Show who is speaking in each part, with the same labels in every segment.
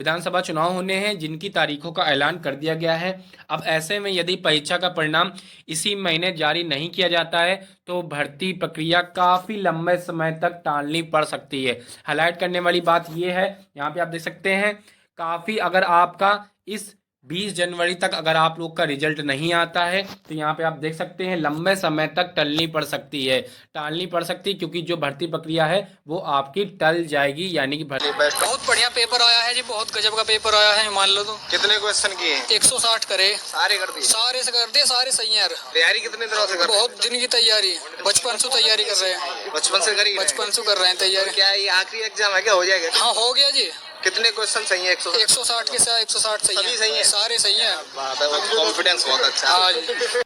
Speaker 1: विधानसभा चुनाव होने हैं जिनकी तारीखों का ऐलान कर दिया गया है। अब ऐसे में यदि परीक्षा का परिणाम इसी महीने जारी नहीं किया जाता है तो भर्ती प्रक्रिया काफ़ी लंबे समय तक टालनी पड़ सकती है। हाईलाइट करने वाली बात यह है, यहाँ पे आप देख सकते हैं, काफ़ी अगर आपका इस 20 जनवरी तक अगर आप लोग का रिजल्ट नहीं आता है तो यहाँ पे आप देख सकते हैं लंबे समय तक टलनी पड़ सकती है, टालनी पड़ सकती है, क्योंकि जो भर्ती प्रक्रिया है वो आपकी टल जाएगी। यानी कि
Speaker 2: बहुत बढ़िया पेपर आया है जी, बहुत गजब का पेपर आया है। मान लो तो
Speaker 3: कितने क्वेश्चन किए?
Speaker 2: 160 करे।
Speaker 3: सारे कर दिए?
Speaker 2: सारे से कर दिए, सारे सही है यार।
Speaker 3: तैयारी कितने दिनों से कर रहे हैं?
Speaker 2: बहुत दिन की तैयारी, बचपन से तैयारी कर रहे हैं।
Speaker 3: बचपन से करी?
Speaker 2: बचपन से कर रहे हैं तैयारी।
Speaker 3: क्या ये आखिरी एग्जाम है, क्या हो जाएगा?
Speaker 2: हाँ हो गया जी।
Speaker 3: कितने क्वेश्चन सही है?
Speaker 2: 160 के साथ 160 सही
Speaker 3: सभी सही
Speaker 2: है,
Speaker 3: है?
Speaker 2: सारे सही है।
Speaker 3: बात है, कॉन्फिडेंस बहुत अच्छा है।
Speaker 2: हाँ जी।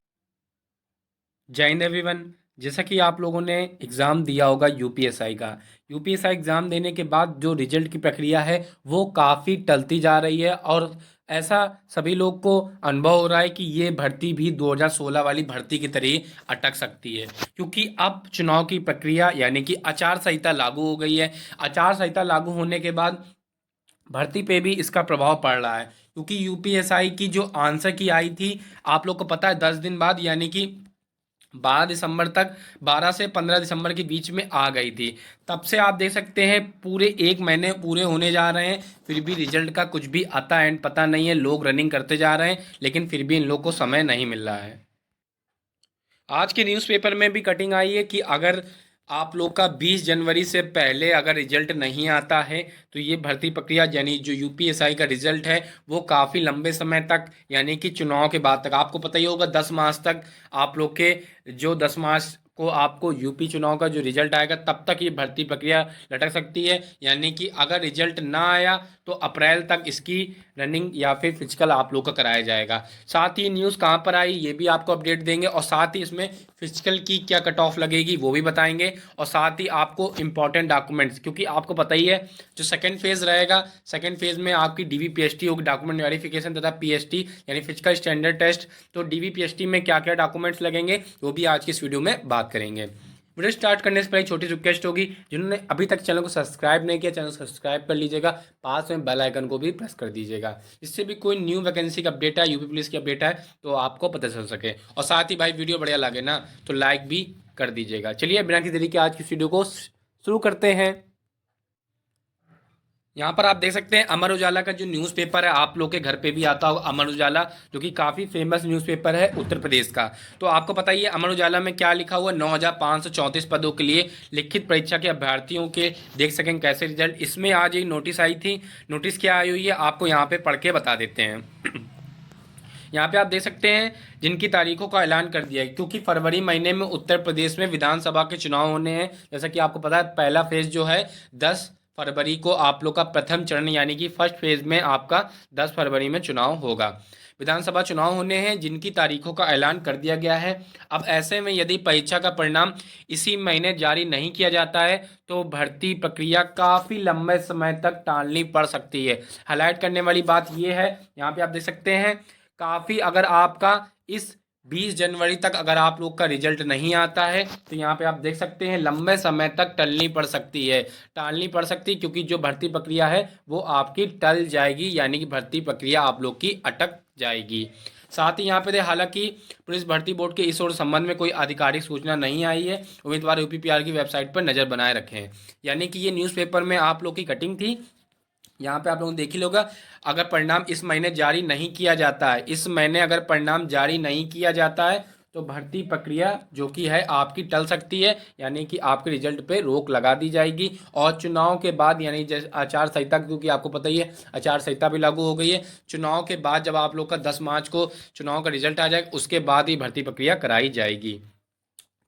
Speaker 1: जय हिंद एवरीवन। जैसा कि आप लोगों ने एग्ज़ाम दिया होगा यूपीएसआई का, यूपीएसआई एग्ज़ाम देने के बाद जो रिजल्ट की प्रक्रिया है वो काफ़ी टलती जा रही है और ऐसा सभी लोग को अनुभव हो रहा है कि ये भर्ती भी 2016 वाली भर्ती की तरह ही अटक सकती है, क्योंकि अब चुनाव की प्रक्रिया यानी कि आचार संहिता लागू हो गई है। आचार संहिता लागू होने के बाद भर्ती पे भी इसका प्रभाव पड़ रहा है, क्योंकि यूपीएसआई की जो आंसर की आई थी, आप लोग को पता है 10 दिन बाद यानी कि 12 दिसंबर तक, 12 से 15 दिसंबर के बीच में आ गई थी। तब से आप देख सकते हैं पूरे एक महीने पूरे होने जा रहे हैं, फिर भी रिजल्ट का कुछ भी आता एंड पता नहीं है। लोग रनिंग करते जा रहे हैं लेकिन फिर भी इन लोग को समय नहीं मिल रहा है। आज के न्यूज़पेपर में भी कटिंग आई है कि अगर आप लोग का 20 जनवरी से पहले अगर रिजल्ट नहीं आता है तो ये भर्ती प्रक्रिया यानी जो यूपीएसआई का रिजल्ट है वो काफ़ी लंबे समय तक यानी कि चुनाव के बाद तक, आपको पता ही होगा 10 मार्च तक आप लोग के, जो 10 मार्च को आपको यूपी चुनाव का जो रिजल्ट आएगा तब तक ये भर्ती प्रक्रिया लटक सकती है। यानी कि अगर रिजल्ट ना आया तो अप्रैल तक इसकी रनिंग या फिर फिजिकल आप लोग का कराया जाएगा। साथ ही न्यूज़ कहाँ पर आई ये भी आपको अपडेट देंगे और साथ ही इसमें फिजिकल की क्या कट ऑफ लगेगी वो भी बताएंगे। और साथ ही आपको इंपॉर्टेंट डॉक्यूमेंट्स, क्योंकि आपको पता ही है जो सेकंड फेज़ रहेगा, सेकंड फेज़ में आपकी डीवीपीएसटी होगी, डॉक्यूमेंट वेरिफिकेशन, तथा पीएसटी यानी फिजिकल स्टैंडर्ड टेस्ट। तो डीवीपीएसटी में क्या क्या डॉक्यूमेंट्स लगेंगे वो भी आज की इस वीडियो में बात करेंगे। वीडियो स्टार्ट करने से पहले छोटी रिक्वेस्ट होगी, जिन्होंने अभी तक चैनल को सब्सक्राइब नहीं किया चैनल को सब्सक्राइब कर लीजिएगा, पास में बेल आइकन को भी प्रेस कर दीजिएगा, इससे भी कोई न्यू वैकेंसी का अपडेट है, यूपी पुलिस की अपडेट है तो आपको पता चल सके। और साथ ही भाई वीडियो बढ़िया लगे ना तो लाइक भी कर दीजिएगा। चलिए बिना किसी देरी के आज की वीडियो को शुरू करते हैं। यहाँ पर आप देख सकते हैं अमर उजाला का जो न्यूज़पेपर है, आप लोग के घर पे भी आता होगा अमर उजाला, जो कि काफ़ी फेमस न्यूज़पेपर है उत्तर प्रदेश का। तो आपको पता ही है अमर उजाला में क्या लिखा हुआ, 9,534 पदों के लिए लिखित परीक्षा के अभ्यर्थियों के देख सकें कैसे रिजल्ट। इसमें आज एक नोटिस आई थी, नोटिस क्या आई हुई है आपको यहाँ पे पढ़ के बता देते हैं। यहाँ पे आप देख सकते हैं जिनकी तारीखों का ऐलान कर दिया है, क्योंकि फरवरी महीने में उत्तर प्रदेश में विधानसभा के चुनाव होने हैं। जैसा कि आपको पता है पहला फेज जो है 10 फरवरी को आप लोग का प्रथम चरण यानी कि फर्स्ट फेज में आपका 10 फरवरी में चुनाव होगा। विधानसभा चुनाव होने हैं जिनकी तारीखों का ऐलान कर दिया गया है। अब ऐसे में यदि परीक्षा का परिणाम इसी महीने जारी नहीं किया जाता है तो भर्ती प्रक्रिया काफ़ी लंबे समय तक टालनी पड़ सकती है। हाईलाइट करने वाली बात यह है, यहाँ पे आप देख सकते हैं, काफ़ी अगर आपका इस 20 जनवरी तक अगर आप लोग का रिजल्ट नहीं आता है तो यहाँ पे आप देख सकते हैं लंबे समय तक टलनी पड़ सकती है, टालनी पड़ सकती है, क्योंकि जो भर्ती प्रक्रिया है वो आपकी टल जाएगी, यानी कि भर्ती प्रक्रिया आप लोग की अटक जाएगी। साथ ही यहाँ पे हालांकि पुलिस भर्ती बोर्ड के इस और संबंध में कोई आधिकारिक सूचना नहीं आई है, उम्मीदवार यूपीपीआर की वेबसाइट पर नज़र बनाए रखें। यानी कि ये न्यूज़पेपर में आप लोग की कटिंग थी। यहाँ पे आप लोगों ने देख ही होगा, अगर परिणाम इस महीने जारी नहीं किया जाता है, इस महीने अगर परिणाम जारी नहीं किया जाता है तो भर्ती प्रक्रिया जो कि है आपकी टल सकती है, यानी कि आपके रिजल्ट पे रोक लगा दी जाएगी। और चुनाव के बाद यानी जैसे आचार संहिता, क्योंकि आपको पता ही है आचार संहिता भी लागू हो गई है, चुनाव के बाद जब आप लोग का 10 मार्च को चुनाव का रिजल्ट आ जाएगा उसके बाद ही भर्ती प्रक्रिया कराई जाएगी।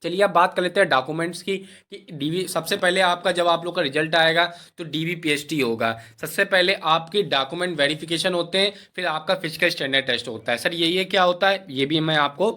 Speaker 1: चलिए अब बात कर लेते हैं डॉक्यूमेंट्स की कि डीवी सबसे पहले आपका जब आप लोग का रिजल्ट आएगा तो डीवीपीएसटी होगा। सबसे पहले आपकी डॉक्यूमेंट वेरिफिकेशन होते हैं, फिर आपका फिजिकल स्टैंडर्ड टेस्ट होता है। सर ये क्या होता है ये भी मैं आपको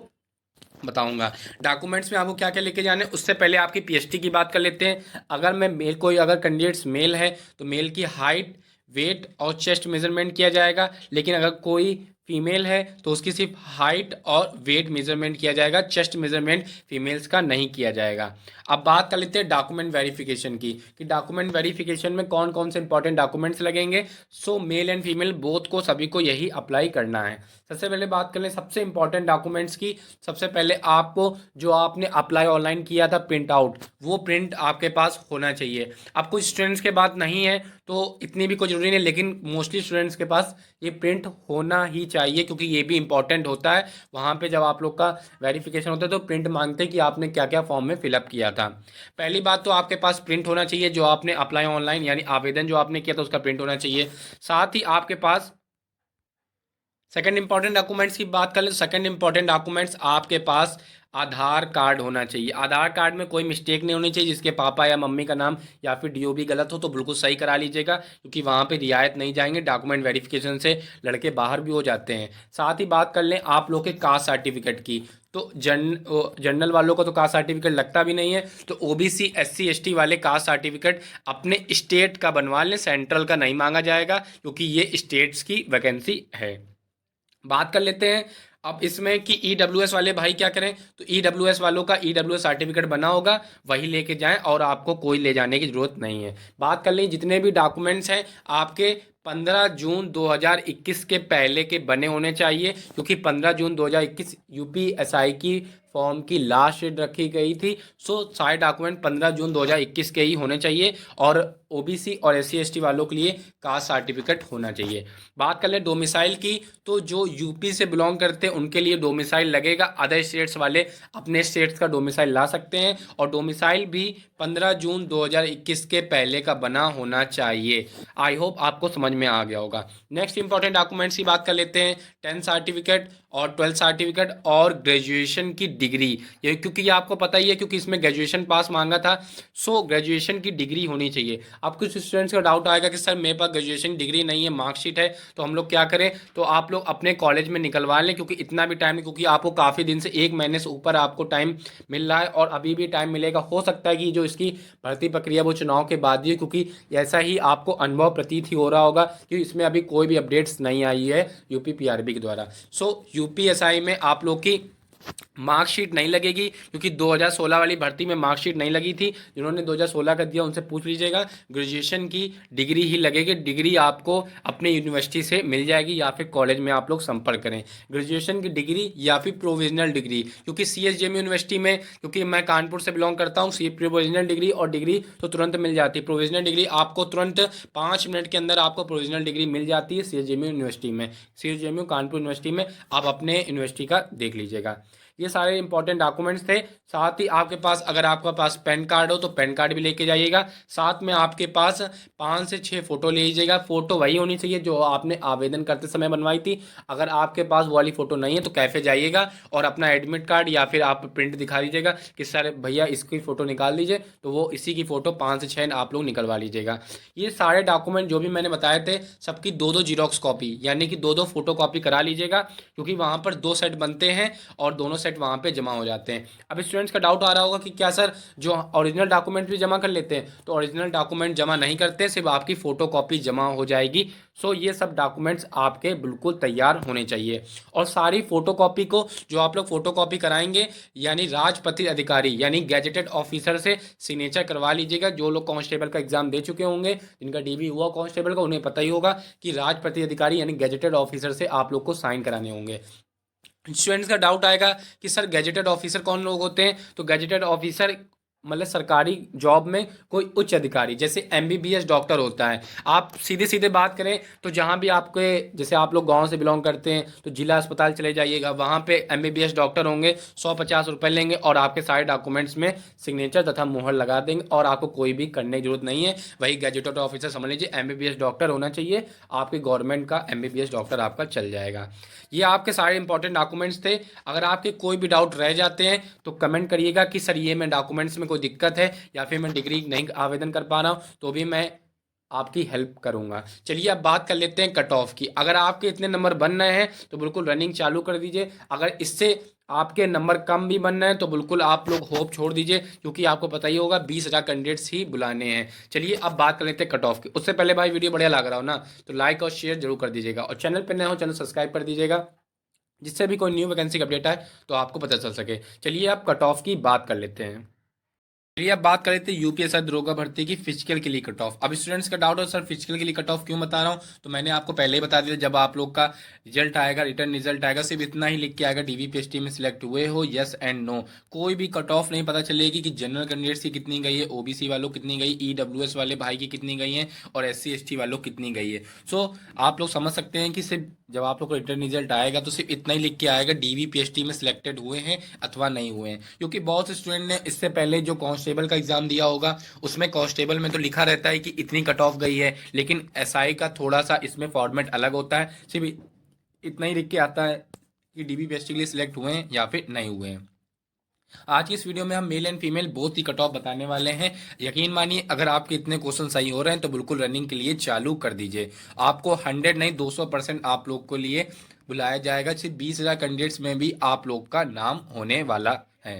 Speaker 1: बताऊंगा। डॉक्यूमेंट्स में आपको क्या क्या लेके जाने, उससे पहले आपकी पीएसटी की बात कर लेते हैं। अगर मैं मेल कोई अगर कैंडिडेट्स मेल है तो मेल की हाइट, वेट और चेस्ट मेजरमेंट किया जाएगा। लेकिन अगर कोई फीमेल है तो उसकी सिर्फ हाइट और वेट मेजरमेंट किया जाएगा, चेस्ट मेजरमेंट फीमेल्स का नहीं किया जाएगा। अब बात कर लेते हैं डॉक्यूमेंट वेरिफिकेशन की, कि डॉक्यूमेंट वेरिफिकेशन में कौन कौन से इंपॉर्टेंट डॉक्यूमेंट्स लगेंगे। सो मेल एंड फीमेल बोथ को, सभी को यही अप्लाई करना है। सबसे पहले बात कर लें सबसे इंपॉर्टेंट डॉक्यूमेंट्स की। सबसे पहले आपको जो आपने अप्लाई ऑनलाइन किया था प्रिंट आउट, वो प्रिंट आपके पास होना चाहिए। अब कुछ स्टूडेंट्स के पास नहीं है तो इतनी भी कोई ज़रूरी नहीं, लेकिन मोस्टली स्टूडेंट्स के पास ये प्रिंट होना ही चाहिए, क्योंकि ये भी इंपॉर्टेंट होता है। वहाँ पे जब आप लोग का वेरिफिकेशन होता है तो प्रिंट मांगते हैं कि आपने क्या क्या फॉर्म में फिलअप किया था। पहली बात तो आपके पास प्रिंट होना चाहिए, जो आपने अप्लाई ऑनलाइन यानी आवेदन जो आपने किया था उसका प्रिंट होना चाहिए। साथ ही आपके पास सेकंड इंपॉर्टेंट डॉक्यूमेंट्स की बात कर ले, सेकंड इंपॉर्टेंट डॉक्यूमेंट्स आपके पास आधार कार्ड होना चाहिए। आधार कार्ड में कोई मिस्टेक नहीं होनी चाहिए, जिसके पापा या मम्मी का नाम या फिर डीओबी गलत हो तो बिल्कुल सही करा लीजिएगा, क्योंकि वहाँ पे रियायत नहीं जाएंगे, डॉक्यूमेंट वेरिफिकेशन से लड़के बाहर भी हो जाते हैं। साथ ही बात कर लें आप लोग के कास्ट सर्टिफिकेट की, तो जनरल वालों को तो कास्ट सर्टिफिकेट लगता भी नहीं है, तो ओबीसी एससी एसटी वाले कास्ट सर्टिफिकेट अपने स्टेट का बनवा लें, सेंट्रल का नहीं मांगा जाएगा, क्योंकि ये स्टेट्स की वैकेंसी है। बात कर लेते हैं अब इसमें कि ईडब्ल्यूएस वाले भाई क्या करें, तो ईडब्ल्यूएस वालों का ईडब्ल्यूएस सर्टिफिकेट बना होगा, वही लेके जाएं और आपको कोई ले जाने की ज़रूरत नहीं है। बात कर लें जितने भी डॉक्यूमेंट्स हैं आपके 15 जून 2021 के पहले के बने होने चाहिए, क्योंकि 15 जून 2021 यूपीएसआई की फॉर्म की लास्ट डेट रखी गई थी। सो सारे डॉक्यूमेंट 15 जून 2021 के ही होने चाहिए, और ओबीसी और एससी एसटी वालों के लिए कास्ट सर्टिफिकेट होना चाहिए। बात कर लें डोमिसाइल की, तो जो यूपी से बिलोंग करते हैं उनके लिए डोमिसाइल लगेगा, अदर स्टेट्स वाले अपने स्टेट्स का डोमिसाइल ला सकते हैं, और डोमिसाइल भी 15 जून 2021 के पहले का बना होना चाहिए। आई होप आपको समझ में आ गया होगा। नेक्स्ट इंपॉर्टेंट डॉक्यूमेंट्स की बात कर लेते हैं, 10th सर्टिफिकेट और 12th सर्टिफिकेट और ग्रेजुएशन की डिग्री। ये क्योंकि ये आपको पता ही है, क्योंकि इसमें ग्रेजुएशन पास मांगा था, सो ग्रेजुएशन की डिग्री होनी चाहिए। अब कुछ स्टूडेंट्स का डाउट आएगा कि सर मेरे पास ग्रेजुएशन डिग्री नहीं है, मार्कशीट है, तो हम लोग क्या करें, तो आप लोग अपने कॉलेज में निकलवा लें, क्योंकि इतना भी टाइम नहीं, क्योंकि आपको काफ़ी दिन से 1 महीने से ऊपर आपको टाइम मिल रहा है, और अभी भी टाइम मिलेगा। हो सकता है कि जो इसकी भर्ती प्रक्रिया वो चुनाव के बाद ही, क्योंकि ऐसा ही आपको अनुभव प्रतीत ही हो रहा होगा कि इसमें अभी कोई भी अपडेट्स नहीं आई है यूपी पीआरबी के द्वारा। सो यूपीएसआई में आप लोग की मार्कशीट नहीं लगेगी, क्योंकि 2016 वाली भर्ती में मार्कशीट नहीं लगी थी। जिन्होंने 2016 का दिया उनसे पूछ लीजिएगा, ग्रेजुएशन की डिग्री ही लगेगी। डिग्री आपको अपने यूनिवर्सिटी से मिल जाएगी, या फिर कॉलेज में आप लोग संपर्क करें। ग्रेजुएशन की डिग्री या फिर प्रोविजनल डिग्री, क्योंकि सीएसजेएम यूनिवर्सिटी में, क्योंकि मैं कानपुर से बिलोंग करता हूँ, प्रोविजनल डिग्री और डिग्री तो तुरंत मिल जाती है। प्रोविजनल डिग्री आपको तुरंत 5 मिनट के अंदर आपको प्रोविजनल डिग्री मिल जाती है सीएसजेएम यूनिवर्सिटी में। सीएसजेएम कानपुर यूनिवर्सिटी में आप अपने यूनिवर्सिटी का देख लीजिएगा। ये सारे इंपॉर्टेंट डॉक्यूमेंट्स थे। साथ ही आपके पास, अगर आपके पास पैन कार्ड हो तो पैन कार्ड भी लेके जाइएगा। साथ में आपके पास 5 से 6 फोटो ले लीजिएगा। फोटो वही होनी चाहिए जो आपने आवेदन करते समय बनवाई थी। अगर आपके पास वो वाली फ़ोटो नहीं है तो कैफ़े जाइएगा और अपना एडमिट कार्ड या फिर आप प्रिंट दिखा दीजिएगा कि सर भैया इसकी फ़ोटो निकाल दीजिए, तो वो इसी की फ़ोटो 5 से 6 आप लोग निकलवा लीजिएगा। ये सारे डॉक्यूमेंट जो भी मैंने बताए थे सबकी 2-2 जीरोक्स कॉपी, यानी कि 2-2 फोटो कॉपी करा लीजिएगा, क्योंकि वहाँ पर 2 सेट बनते हैं और दोनों सेट वहाँ पे जमा हो जाते हैं। अब स्टूडेंट्स का डाउट आ रहा होगा कि क्या सर जो ओरिजिनल डॉक्यूमेंट भी जमा कर लेते हैं, तो ओरिजिनल डॉक्यूमेंट जमा नहीं करते, सिर्फ आपकी फ़ोटो कॉपी जमा हो जाएगी। सो ये सब डॉक्यूमेंट्स आपके बिल्कुल तैयार होने चाहिए, और सारी फ़ोटो कॉपी को जो आप लोग फ़ोटो कॉपी कराएंगे यानी राजपत्रित अधिकारी यानी गैजेटेड ऑफिसर से सिग्नेचर करवा लीजिएगा। जो लोग कांस्टेबल का एग्जाम दे चुके होंगे, जिनका डीबी हुआ कांस्टेबल का, उन्हें पता ही होगा कि राजपत्रित अधिकारी यानी गैजेटेड ऑफिसर से आप लोग को साइन कराने होंगे। स्टूडेंट्स का डाउट आएगा कि सर गैजेटेड ऑफिसर कौन लोग होते हैं, तो गैजेटेड ऑफिसर मतलब सरकारी जॉब में कोई उच्च अधिकारी, जैसे एमबीबीएस डॉक्टर होता है। आप सीधे सीधे बात करें तो जहाँ भी आपके, जैसे आप लोग गांव से बिलोंग करते हैं तो जिला अस्पताल चले जाइएगा, वहाँ पे एमबीबीएस डॉक्टर होंगे, 150 रुपये लेंगे और आपके सारे डॉक्यूमेंट्स में सिग्नेचर तथा मुहर लगा देंगे, और आपको कोई भी करने की जरूरत नहीं है। वही गैजेटेड ऑफिसर समझ लीजिए एमबीबीएस डॉक्टर होना चाहिए, आपके गवर्नमेंट का एमबीबीएस डॉक्टर आपका चल जाएगा। ये आपके सारे इंपॉर्टेंट डॉक्यूमेंट्स थे। अगर आपके कोई भी डाउट रह जाते हैं तो कमेंट करिएगा कि सर ये मैं डॉक्यूमेंट्स में कोई दिक्कत है या फिर मैं डिग्री नहीं आवेदन कर पा रहा हूँ, तो भी मैं आपकी हेल्प करूंगा। चलिए अब बात कर लेते हैं कट ऑफ की। अगर आपके इतने नंबर बन रहे हैं तो बिल्कुल रनिंग चालू कर दीजिए। अगर इससे आपके नंबर कम भी बन रहे हैं तो बिल्कुल आप लोग होप छोड़ दीजिए, क्योंकि आपको पता ही होगा 20,000 कैंडिडेट्स ही बुलाने हैं। चलिए अब बात कर लेते हैं कट ऑफ की। उससे पहले भाई वीडियो बढ़िया लग रहा हो ना तो लाइक और शेयर जरूर कर दीजिएगा, और चैनल पर नए हो चैनल सब्सक्राइब कर दीजिएगा, जिससे भी कोई न्यू वैकेंसी का अपडेट आए तो आपको पता चल सके। चलिए अब कट ऑफ की बात कर लेते हैं। चलिए अब बात कर लेते हैं यूपीएससी दरोगा भर्ती की फिजिकल के लिए कट ऑफ। अब स्टूडेंट्स का डाउट है सर फिजिकल के लिए कट ऑफ क्यों बता रहा हूँ, तो मैंने आपको पहले ही बता दिया। जब आप लोग का रिजल्ट आएगा, रिटर्न रिजल्ट आएगा, सिर्फ इतना ही लिख के आएगा डीवीपीएसटी में सिलेक्ट हुए हो यस एंड नो। कोई भी कट ऑफ नहीं पता चलेगी कि जनरल कैंडिडेट्स की कितनी गई है, ओबीसी वालों कितनी गई, ईडब्ल्यूएस वाले भाई की कितनी गई है, और एससी एसटी वालों कितनी गई है। सो आप लोग समझ सकते हैं कि सिर्फ जब आप लोग को रिटर्न रिजल्ट आएगा तो सिर्फ इतना ही लिख के आएगा डीवीपीएसटी में सिलेक्टेड हुए हैं अथवा नहीं हुए हैं। क्योंकि बहुत से स्टूडेंट ने इससे पहले जो कांस्टेबल का एग्जाम दिया होगा उसमें कांस्टेबल में तो लिखा रहता है कि इतनी कट ऑफ गई है, लेकिन एसआई का थोड़ा सा इसमें फॉर्मेट अलग होता है। सिर्फ इतना ही लिख के आता है कि डीवीपीएसटी के लिए सिलेक्ट हुए हैं या फिर नहीं हुए हैं। आज की इस वीडियो में हम male and female both he cut off बताने वाले हैं। यकीन मानिए अगर आपके इतने क्वेश्चन सही हो रहे हैं तो बिल्कुल रनिंग के लिए चालू कर दीजिए। आपको 100 नहीं 200% आप लोग को लिए बुलाया जाएगा। सिर्फ 20,000 कैंडिडेट्स में भी आप लोग का नाम होने वाला है।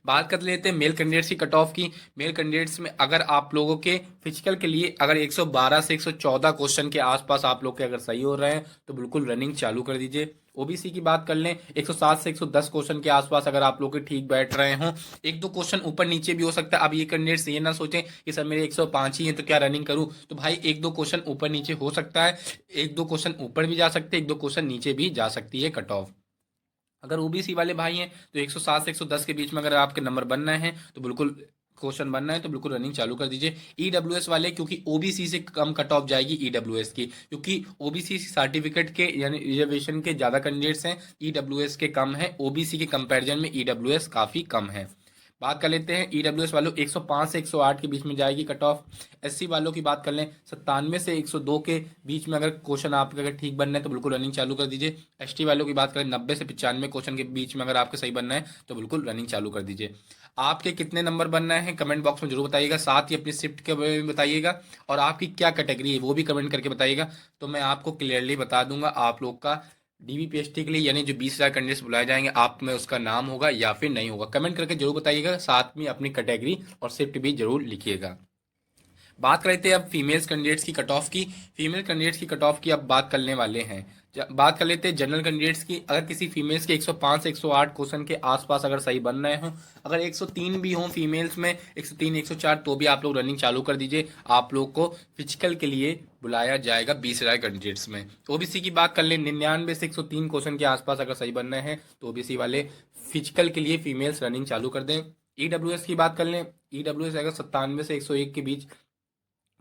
Speaker 1: बात कर लेते हैं मेल कैंडिडेट्स की कट ऑफ की। मेल कैंडिडेट्स में अगर आप लोगों के फिजिकल के लिए अगर 112 से 114 क्वेश्चन के आसपास आप लोग के अगर सही हो रहे हैं तो बिल्कुल रनिंग चालू कर दीजिए। ओबीसी की बात कर लें 107 से 110 क्वेश्चन के आसपास अगर आप लोग के ठीक बैठ रहे हों, एक दो क्वेश्चन ऊपर नीचे भी हो सकता है। अब ये कैंडिडेट्स ये ना सोचें कि सर मेरे 105 ही हैं तो क्या रनिंग करूं, तो भाई एक दो क्वेश्चन ऊपर नीचे हो सकता है, एक दो क्वेश्चन ऊपर भी जा सकते हैं, एक दो क्वेश्चन नीचे भी जा सकती है कट ऑफ। अगर ओबीसी वाले भाई हैं तो 107 से 110 के बीच में अगर आपके नंबर बन रहे हैं तो बिल्कुल क्वेश्चन बनना है तो बिल्कुल रनिंग चालू कर दीजिए। ईडब्ल्यूएस वाले क्योंकि ओबीसी से कम कट ऑफ जाएगी ईडब्ल्यूएस की, क्योंकि ओबीसी सर्टिफिकेट के यानी रिजर्वेशन के ज़्यादा कैंडिडेट्स हैं, ईडब्ल्यूएस के कम है। ओबीसी के कंपैरिजन में ईडब्ल्यूएस काफ़ी कम है। बात कर लेते हैं ईडब्ल्यूएस वालों 105 से 108 के बीच में जाएगी कट ऑफ। एससी वालों की बात कर लें 97 से 102 के बीच में अगर क्वेश्चन आपके अगर ठीक बनना है तो बिल्कुल रनिंग चालू कर दीजिए। एसटी वालों की बात करें 90 से 95 क्वेश्चन के बीच में अगर आपके सही बनना है तो बिल्कुल रनिंग चालू कर दीजिए। आपके कितने नंबर बनना है कमेंट बॉक्स में जरूर बताइएगा, साथ ही अपनी शिफ्ट के बारे में बताइएगा, और आपकी क्या कैटेगरी है वो भी कमेंट करके बताइएगा, तो मैं आपको क्लियरली बता दूंगा आप लोग का डीवीपीएसटी के लिए यानी जो 20,000 कैंडिडेट्स बुलाए जाएंगे आप में उसका नाम होगा या फिर नहीं होगा। कमेंट करके जरूर बताइएगा, साथ में अपनी कैटेगरी और शिफ्ट भी जरूर लिखिएगा। बात कर रहे थे अब फीमेल्स कैंडिडेट्स की कट ऑफ की। फीमेल कैंडिडेट्स की कट ऑफ की अब बात करने वाले हैं। बात कर लेते हैं जनरल कैंडिडेट्स की। अगर किसी फीमेल्स के 105 से 108 क्वेश्चन के आसपास अगर सही बन रहे हों, अगर 103 भी हों फीमेल्स में 103 104 तो भी आप लोग रनिंग चालू कर दीजिए। आप लोग को फिजिकल के लिए बुलाया जाएगा 20,000 कैंडिडेट्स में। ओबीसी की बात कर लें 99 से 103 क्वेश्चन के आसपास अगर सही बन रहे हैं तो ओबीसी वाले फिजिकल के लिए फीमेल्स रनिंग चालू कर दें। ईडब्ल्यूएस की बात कर लें, ईडब्ल्यूएस अगर 97 से 101 के बीच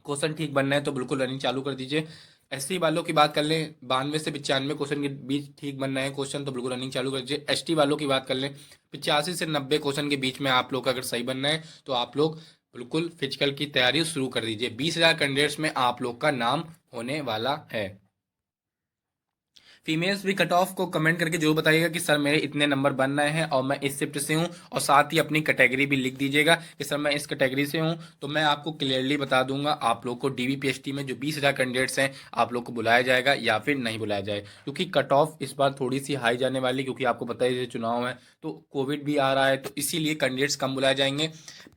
Speaker 1: क्वेश्चन ठीक बनना है तो बिल्कुल रनिंग चालू कर दीजिए। एसटी वालों की बात कर लें 92 से 95 क्वेश्चन के बीच ठीक बनना है क्वेश्चन तो बिल्कुल रनिंग चालू कर दीजिए। एसटी वालों की बात कर लें 85 से 90 क्वेश्चन के बीच में आप लोग का अगर सही बनना है तो आप लोग बिल्कुल फिजिकल की तैयारी शुरू कर दीजिए। 20,000 कैंडिडेट्स में आप लोग का नाम होने वाला है। फीमेल्स भी कट ऑफ को कमेंट करके जरूर बताइएगा कि सर मेरे इतने नंबर बन रहे हैं और मैं इस शिफ्ट से हूं, और साथ ही अपनी कैटेगरी भी लिख दीजिएगा कि सर मैं इस कैटेगरी से हूं, तो मैं आपको क्लियरली बता दूंगा आप लोग को डीवीपीएसटी में जो 20,000 कैंडिडेट्स हैं आप लोग को बुलाया जाएगा या फिर नहीं बुलाया जाए। क्योंकि कट ऑफ इस बार थोड़ी सी हाई जाने वाली, क्योंकि आपको पता है चुनाव है तो कोविड भी आ रहा है तो इसीलिए कैंडिडेट्स कम बुलाए जाएंगे।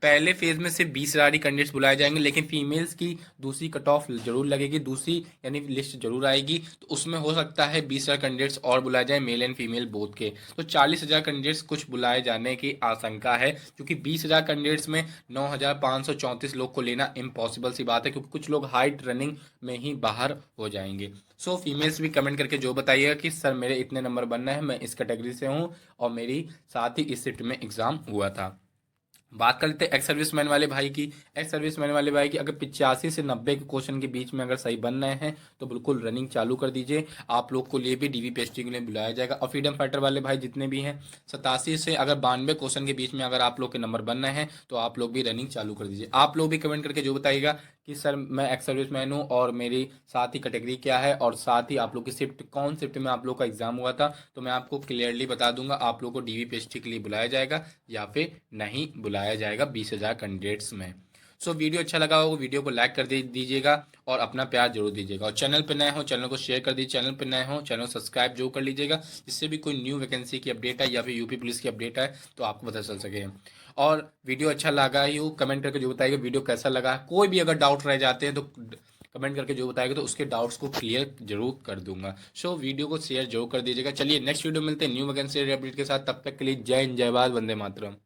Speaker 1: पहले फेज में सिर्फ 20,000 ही कैंडिडेट्स बुलाए जाएंगे, लेकिन फीमेल्स की दूसरी कट ऑफ जरूर लगेगी, दूसरी यानी लिस्ट जरूर आएगी, तो उसमें हो सकता है 20,000 कैंडिडेट्स और बुलाए जाए मेल एंड फीमेल बोथ के। तो 40,000 कैंडिडेट्स कुछ बुलाए जाने की आशंका है, क्योंकि 20,000 कैंडिडेट्स में 9,534 लोग को लेना इम्पॉसिबल सी बात है, क्योंकि कुछ लोग हाइट रनिंग में ही बाहर हो जाएंगे। सो फीमेल्स भी कमेंट करके जो बताइएगा कि सर मेरे इतने नंबर बनना है, मैं इस कैटेगरी से हूँ और मेरी साथ ही इस शिफ्ट में एग्जाम हुआ था। बात कर लेते हैं एक्स सर्विसमैन वाले भाई की। एक्स सर्विसमैन वाले भाई की अगर 85 से 90 के क्वेश्चन के बीच में अगर सही बन रहे हैं तो बिल्कुल रनिंग चालू कर दीजिए। आप लोग को लिए भी डीवीपीएसटी के लिए बुलाया जाएगा। और फ्रीडम फाइटर वाले भाई जितने भी हैं 87 से अगर 92 क्वेश्चन के बीच में अगर आप लोग के नंबर बन रहे हैं तो आप लोग भी रनिंग चालू कर दीजिए। आप लोग भी कमेंट करके जो बताइएगा कि सर मैं एक्स सर्विसमैन हूँ और मेरी साथ ही कैटेगरी क्या है, और साथ ही आप लोग की शिफ्ट कौन शिफ्ट में आप लोग का एग्जाम हुआ था, तो मैं आपको क्लियरली बता दूंगा आप लोग को डीवीपीएसटी के लिए बुलाया जाएगा या फिर नहीं बुलाया जाएगा 20,000 कैंडिडेट्स में। सो वीडियो अच्छा लगा हो वीडियो को लाइक कर दीजिएगा और अपना प्यार जरूर दीजिएगा, और चैनल पर नए हो चैनल को शेयर कर दीजिए, चैनल पर नए हो चैनल को सब्सक्राइब जरूर कर लीजिएगा, जिससे भी कोई न्यू वैकेंसी की अपडेट है या फिर यूपी पुलिस की अपडेट है तो आपको पता चल सके। और वीडियो अच्छा लगा ही हो कमेंट करके जो बताइएगा वीडियो कैसा लगा, कोई भी अगर डाउट रह जाते हैं तो कमेंट करके जो बताएगा तो उसके डाउट्स को क्लियर जरूर कर दूंगा। सो वीडियो को शेयर जरूर कर दीजिएगा। चलिए नेक्स्ट वीडियो मिलते हैं न्यू वैकेंसी अपडेट के साथ, तब तक के लिए जय हिंद जय भारत वंदे मातरम।